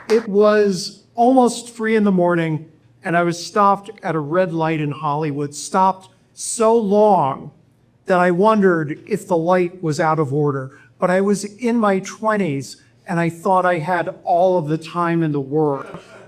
It was almost 3 in the morning, and I was stopped at a red light in Hollywood, stopped so long that I wondered if the light was out of order. But I was in my 20s, and I thought I had all of the time in the world.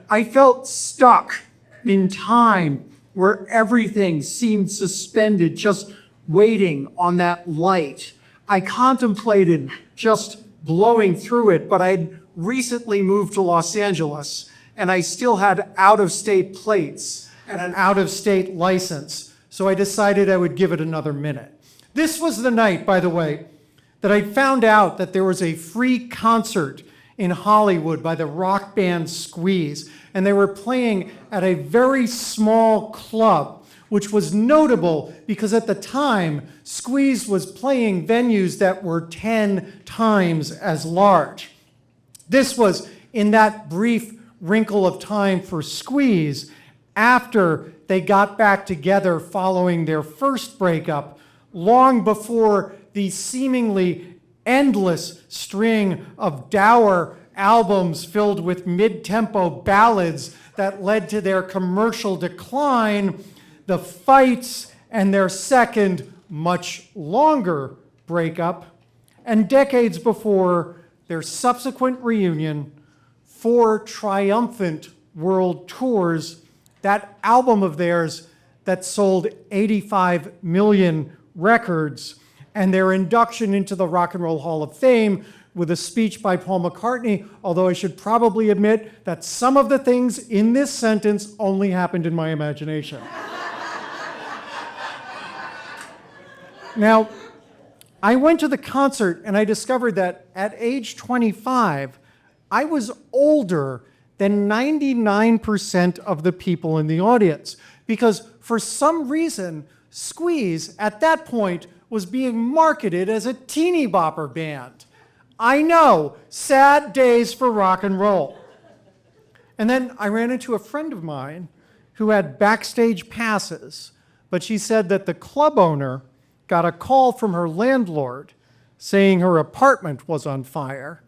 I felt stuck in time where everything seemed suspended, just waiting on that light. I contemplated just blowing through it, but I'd recently moved to Los Angeles, and I still had out-of-state plates and an out-of-state license, so I decided I would give it another minute. This was the night, by the way, that I found out that there was a free concert in Hollywood by the rock band Squeeze, and they were playing at a very small club, which was notable because at the time, Squeeze was playing venues that were 10 times as large. This was in that brief wrinkle of time for Squeeze after they got back together following their first breakup, long before the seemingly endless string of dour albums filled with mid-tempo ballads that led to their commercial decline, the fights, and their second, much longer breakup, and decades before their subsequent reunion, 4 triumphant world tours, that album of theirs that sold 85 million records, and their induction into the Rock and Roll Hall of Fame with a speech by Paul McCartney, although I should probably admit that some of the things in this sentence only happened in my imagination. Now, I went to the concert and I discovered that at age 25, I was older than 99% of the people in the audience, because for some reason, Squeeze at that point was being marketed as a teeny bopper band. I know, sad days for rock and roll. And then I ran into a friend of mine who had backstage passes, but she said that the club owner got a call from her landlord saying her apartment was on fire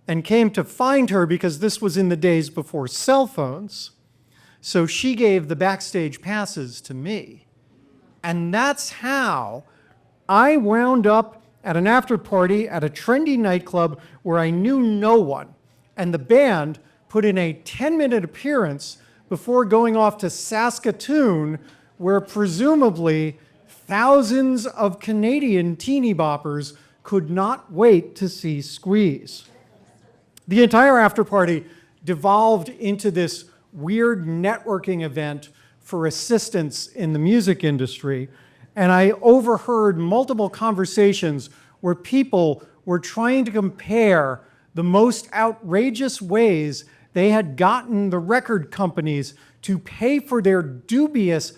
and came to find her because this was in the days before cell phones. So she gave the backstage passes to me. And that's how I wound up at an after party at a trendy nightclub where I knew no one. And the band put in a 10-minute appearance before going off to Saskatoon, where presumably thousands of Canadian teeny boppers could not wait to see Squeeze. The entire after party devolved into this weird networking event for assistants in the music industry, and I overheard multiple conversations where people were trying to compare the most outrageous ways they had gotten the record companies to pay for their dubious,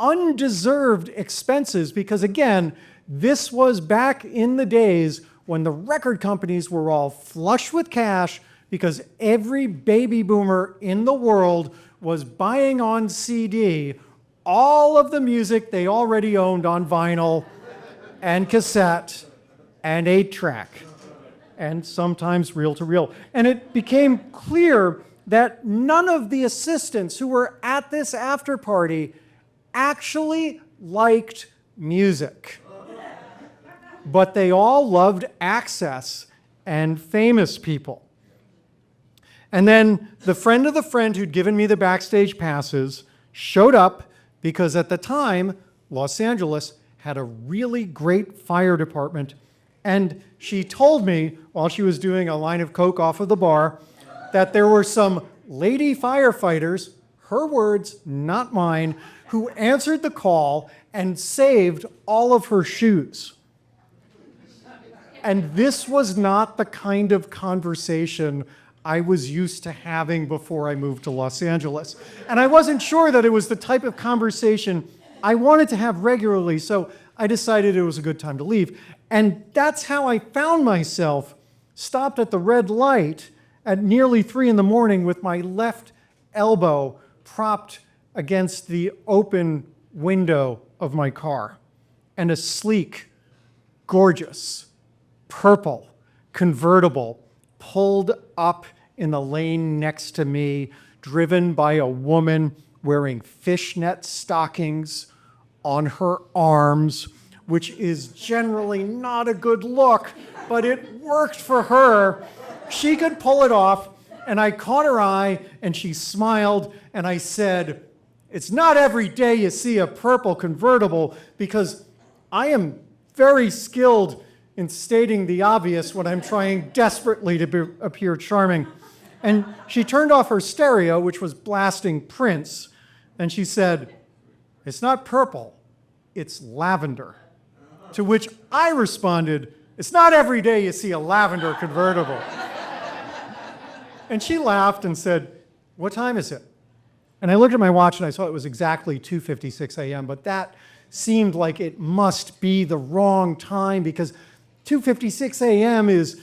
undeserved expenses, because again, this was back in the days when the record companies were all flush with cash because every baby boomer in the world was buying on CD all of the music they already owned on vinyl and cassette and 8-track, and sometimes reel-to-reel. And it became clear that none of the assistants who were at this after party actually liked music. But they all loved access and famous people. And then the friend of the friend who'd given me the backstage passes showed up because at the time, Los Angeles had a really great fire department. And she told me, while she was doing a line of coke off of the bar, that there were some lady firefighters, her words, not mine, who answered the call and saved all of her shoes. And this was not the kind of conversation I was used to having before I moved to Los Angeles. And I wasn't sure that it was the type of conversation I wanted to have regularly, so I decided it was a good time to leave. And that's how I found myself stopped at the red light at nearly 3 in the morning with my left elbow propped against the open window of my car, and a sleek, gorgeous, purple convertible pulled up in the lane next to me, driven by a woman wearing fishnet stockings on her arms, which is generally not a good look, but it worked for her. She could pull it off, and I caught her eye, and she smiled, and I said, "It's not every day you see a purple convertible," because I am very skilled in stating the obvious when I'm trying desperately to appear charming. And she turned off her stereo, which was blasting Prince, and she said, "It's not purple, it's lavender." To which I responded, "It's not every day you see a lavender convertible." And she laughed and said, "What time is it?" And I looked at my watch and I saw it was exactly 2:56 a.m., but that seemed like it must be the wrong time because 2:56 a.m. is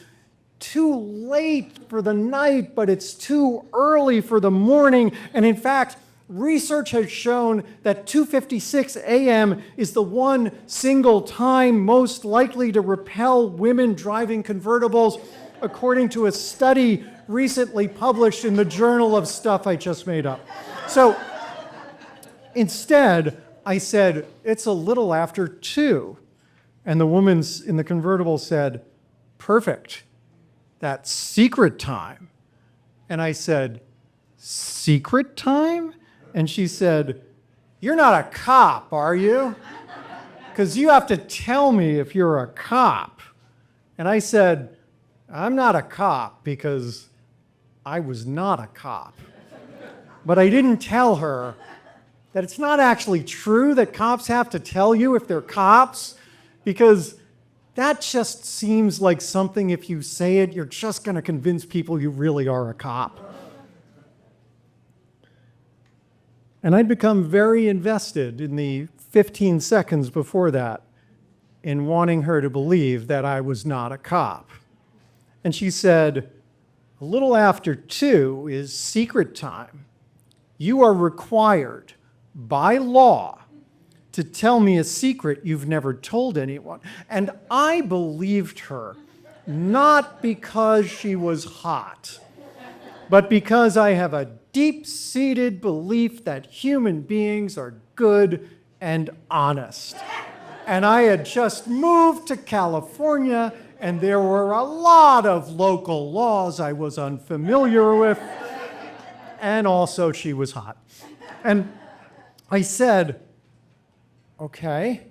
too late for the night, but it's too early for the morning. And in fact, research has shown that 2:56 a.m. is the one single time most likely to repel women driving convertibles, according to a study recently published in the Journal of Stuff I just made up. So instead, I said, "It's a little after 2. And the woman in the convertible said, "Perfect. That's secret time." And I said, "Secret time?" And she said, "You're not a cop, are you? Because you have to tell me if you're a cop." And I said, "I'm not a cop because I was not a cop." But I didn't tell her that it's not actually true that cops have to tell you if they're cops, because that just seems like something, if you say it, you're just going to convince people you really are a cop. And I'd become very invested in the 15 seconds before that in wanting her to believe that I was not a cop. And she said, "A little after 2 is secret time. You are required by law to tell me a secret you've never told anyone." And I believed her, not because she was hot, but because I have a deep-seated belief that human beings are good and honest. And I had just moved to California, and there were a lot of local laws I was unfamiliar with, and also she was hot. And I said, "Okay,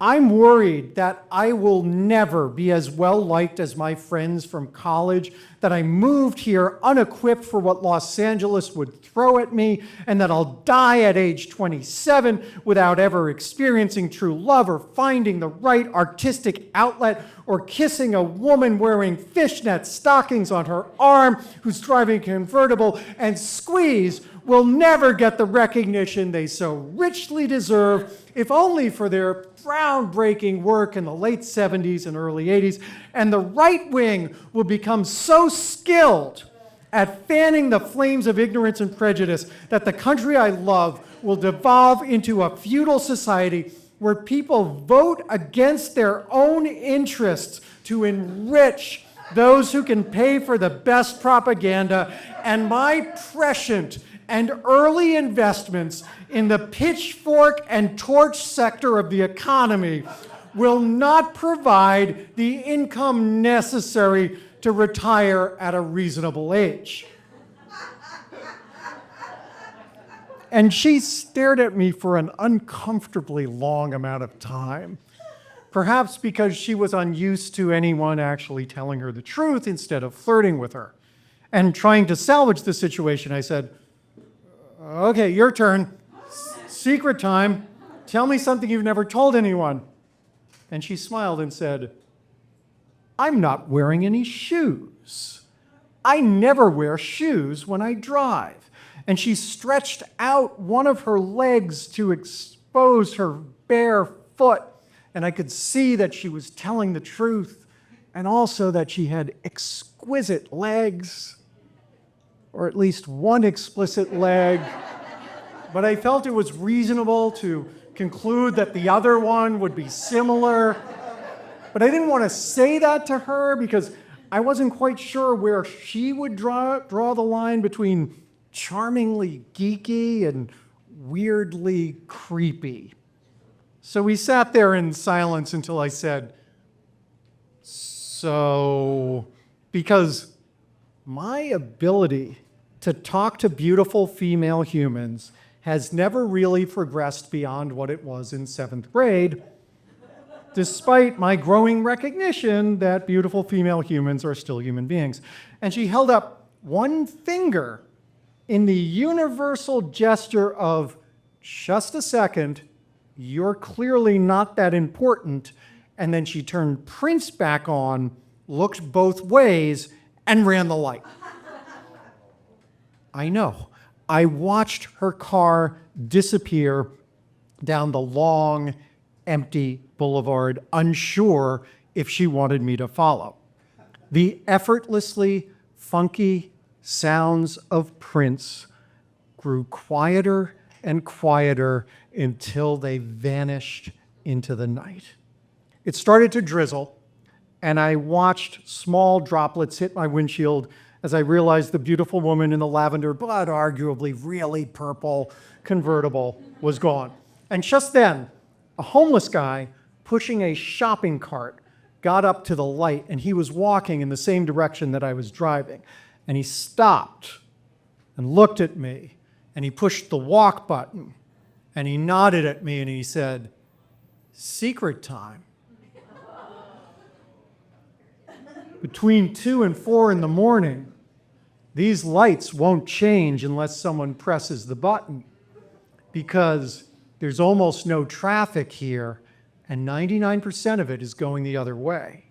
I'm worried that I will never be as well liked as my friends from college, that I moved here unequipped for what Los Angeles would throw at me, and that I'll die at age 27 without ever experiencing true love or finding the right artistic outlet or kissing a woman wearing fishnet stockings on her arm who's driving a convertible, and Squeeze will never get the recognition they so richly deserve, if only for their groundbreaking work in the late 70s and early 80s, and the right wing will become so skilled at fanning the flames of ignorance and prejudice that the country I love will devolve into a feudal society where people vote against their own interests to enrich those who can pay for the best propaganda, and my prescient and early investments in the pitchfork and torch sector of the economy will not provide the income necessary to retire at a reasonable age." And she stared at me for an uncomfortably long amount of time, perhaps because she was unused to anyone actually telling her the truth instead of flirting with her. And trying to salvage the situation, I said, "Okay, your turn. Secret time. Tell me something you've never told anyone." And she smiled and said, "I'm not wearing any shoes. I never wear shoes when I drive." And she stretched out one of her legs to expose her bare foot. And I could see that she was telling the truth, and also that she had exquisite legs, or at least one explicit leg. But I felt it was reasonable to conclude that the other one would be similar. But I didn't want to say that to her because I wasn't quite sure where she would draw the line between charmingly geeky and weirdly creepy. So we sat there in silence until I said, so, because my ability to talk to beautiful female humans has never really progressed beyond what it was in 7th grade, despite my growing recognition that beautiful female humans are still human beings. And she held up one finger in the universal gesture of, just a second, you're clearly not that important. And then she turned Prince back on, looked both ways, and ran the light. I know. I watched her car disappear down the long, empty boulevard, unsure if she wanted me to follow. The effortlessly funky sounds of Prince grew quieter and quieter until they vanished into the night. It started to drizzle, and I watched small droplets hit my windshield as I realized the beautiful woman in the lavender, but arguably really purple convertible was gone. And just then, a homeless guy pushing a shopping cart got up to the light, and he was walking in the same direction that I was driving. And he stopped and looked at me, and he pushed the walk button, and he nodded at me, and he said, "Secret time." Between 2 and 4 in the morning, these lights won't change unless someone presses the button, because there's almost no traffic here, and 99% of it is going the other way.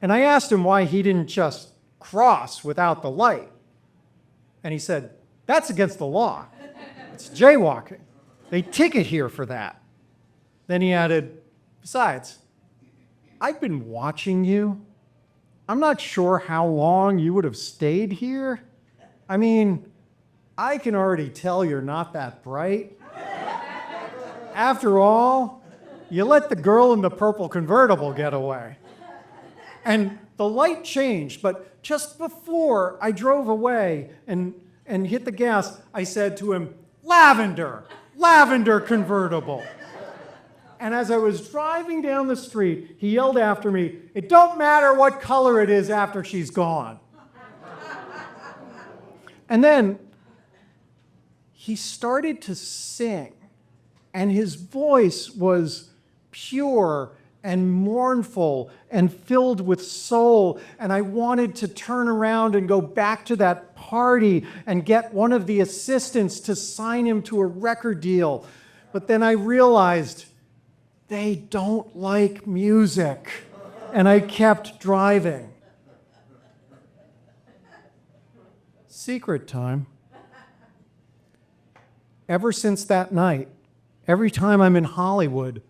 And I asked him why he didn't just cross without the light. And he said, "That's against the law. It's jaywalking. They ticket here for that." Then he added, "Besides, I've been watching you. I'm not sure how long you would have stayed here. I mean, I can already tell you're not that bright. After all, you let the girl in the purple convertible get away." And the light changed, but just before I drove away and hit the gas, I said to him, "Lavender, lavender convertible." And as I was driving down the street, he yelled after me, "It don't matter what color it is after she's gone." And then he started to sing, and his voice was pure and mournful and filled with soul. And I wanted to turn around and go back to that party and get one of the assistants to sign him to a record deal. But then I realized they don't like music, and I kept driving. Secret time. Ever since that night, every time I'm in Hollywood,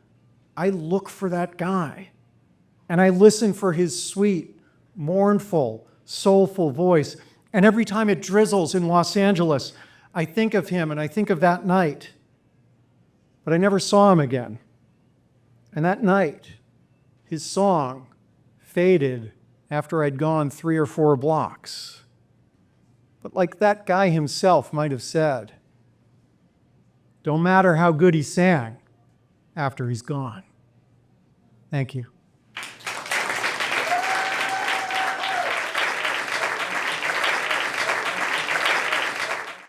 I look for that guy, and I listen for his sweet, mournful, soulful voice. And every time it drizzles in Los Angeles, I think of him, and I think of that night. But I never saw him again. And that night, his song faded after I'd gone 3 or 4 blocks. But like that guy himself might have said, don't matter how good he sang after he's gone. Thank you.